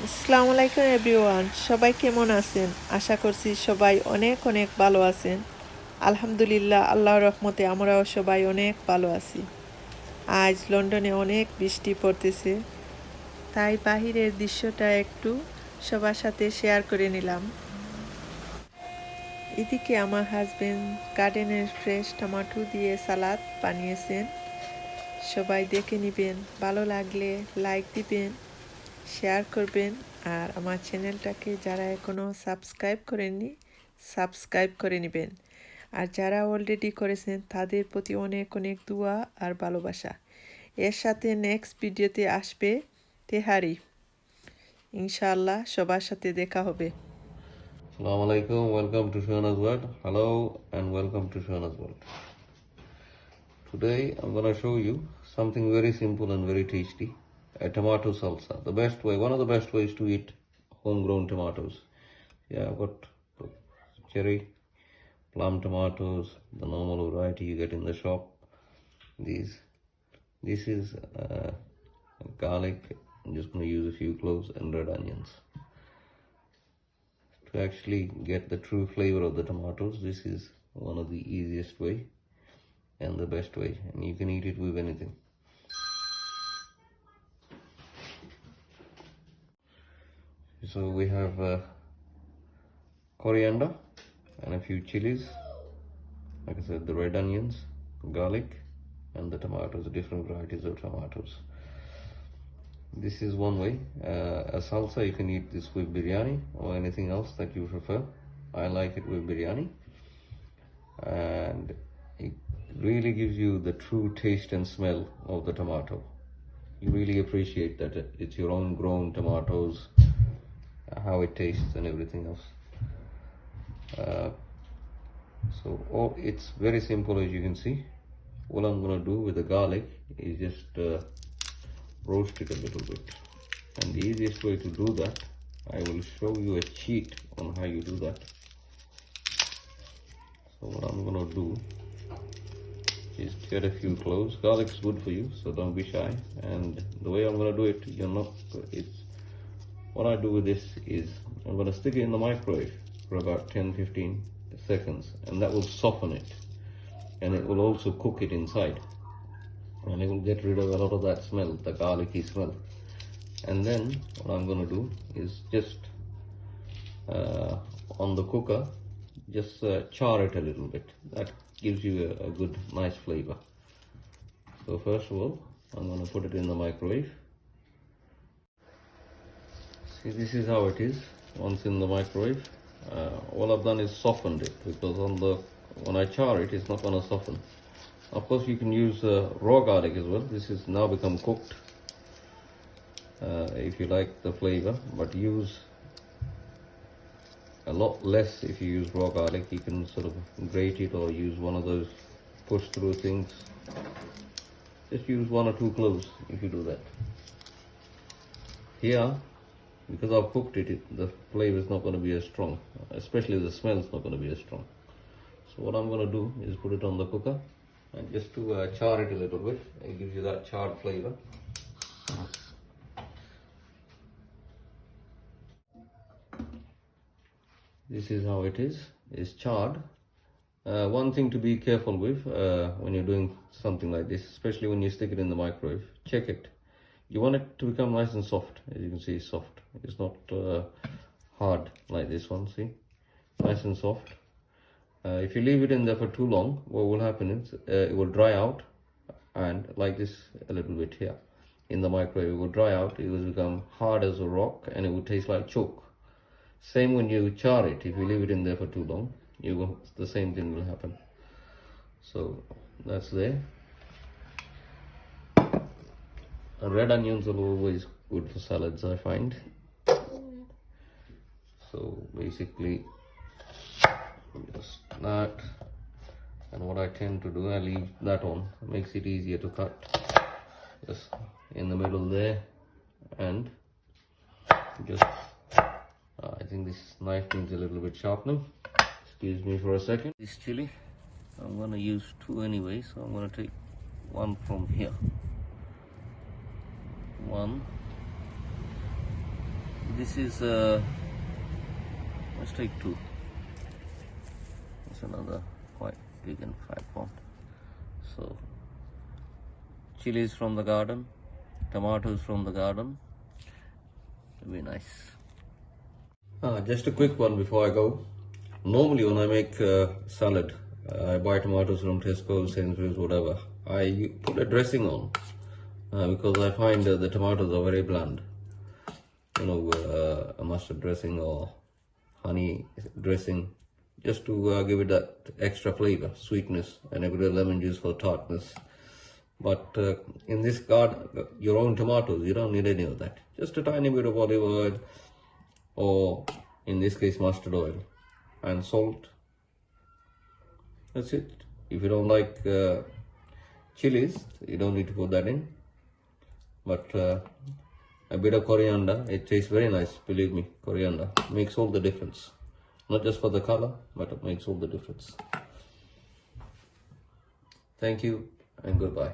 আসসালামু আলাইকুম এভরিওয়ান, সবাই কেমন আছেন? আশা করছি সবাই অনেক অনেক ভালো আছেন। আলহামদুলিল্লাহ, আল্লাহর রহমতে আমরাও সবাই অনেক ভালো আছি। আজ লন্ডনে অনেক বৃষ্টি পড়তেছে, তাই বাহিরের দৃশ্যটা একটু সবার সাথে শেয়ার করে নিলাম। এদিকে আমার হাজবেন্ড গার্ডেনের ফ্রেশ টমেটো দিয়ে সালাদ বানিয়েছেন। সবাই দেখে নেবেন, ভালো লাগলে লাইক দিবেন, শেয়ার করবেন, আর আমার চ্যানেলটাকে যারা এখনও সাবস্ক্রাইব করেননি সাবস্ক্রাইব করে নেবেন, আর যারা অলরেডি করেছেন তাদের প্রতি অনেক অনেক দোয়া আর ভালোবাসা। এর সাথে নেক্সট ভিডিওতে আসবে তেহারি, ইনশাআল্লাহ সবার সাথে দেখা হবে। Assalamu alaikum, welcome to Suhenas World. Hello and welcome to Suhenas World. Today I'm going to show you something very simple and very tasty, a tomato salsa. The best way, one of the best ways to eat homegrown tomatoes. Yeah, I've got cherry, plum tomatoes, the normal variety you get in the shop. This is garlic. I'm just going to use a few cloves and red onions. To actually get the true flavor of the tomatoes, this is one of the easiest way and the best way, and you can eat it with anything. So we have coriander and a few chilies, like I said, the red onions, garlic, and the tomatoes, different varieties of tomatoes. This is one way. A salsa, you can eat this with biryani or anything else that you prefer. I like it with biryani, and it really gives you the true taste and smell of the tomato. You really appreciate that it's your own grown tomatoes, how it tastes and everything else. So it's very simple, as you can see. What I'm going to do with the garlic is just roast it a little bit, and the easiest way to do that, I will show you a cheat on how you do that. So what I'm going to do is get a few cloves. Garlic is good for you, so don't be shy. And the way I'm going to do it, what I do with this is I'm going to stick it in the microwave for about 10-15 seconds, and that will soften it, and it will also cook it inside, and it will get rid of a lot of that smell, the garlicky smell. And then what I'm going to do is just on the cooker, just char it a little bit. That gives you a good nice flavor. So first of all, I'm going to put it in the microwave. See, this is how it is once in the microwave. All I've done is softened it, because when I char it, it's not going to soften. Of course, you can use raw garlic as well. This has now become cooked, if you like the flavor, but use a lot less. If you use raw garlic, you can sort of grate it or use one of those push through things. Just use 1 or 2 cloves if you do that. Here, because I've cooked it, the flavor is not going to be as strong, especially the smell is not going to be as strong. So what I'm going to do is put it on the cooker, and just to char it a little bit. It gives you that charred flavor. This is how it is. It's charred. One thing to be careful with when you're doing something like this, especially when you stick it in the microwave, check it. You want it to become nice and soft. As you can see, it's soft. It's not hard like this one, see? Nice and soft. If you leave it in there for too long, what will happen is it will dry out, and like this a little bit here in the microwave, it will dry out, it will become hard as a rock, and it will taste like chalk. Same when you char it. If you leave it in there for too long, the same thing will happen. So that's there. And red onions are always good for salads, I find. So basically, just that. And what I tend to do, I leave that on. It makes it easier to cut. Just in the middle there, and just I think this knife needs a little bit sharpening. Excuse me for a second. This chili, I'm going to use 2 anyway, so I'm going to take 1 from here. 1, This is let's take two. It's another quite big and fat one. So chilies from the garden, tomatoes from the garden. It'll be nice. Just a quick one before I go. Normally when I make salad, I buy tomatoes from Tesco, Sainsbury's, whatever. I put a dressing on because I find the tomatoes are very bland. You know, a mustard dressing or honey dressing, just to give it that extra flavor, sweetness, and a bit of lemon juice for tartness. But in this garden, your own tomatoes, you don't need any of that. Just a tiny bit of olive oil, or in this case mustard oil, and salt. That's it. If you don't like chilies, you don't need to put that in. But a bit of coriander, it tastes very nice, believe me. Coriander makes all the difference. Not just for the color, but it makes all the difference. Thank you and goodbye.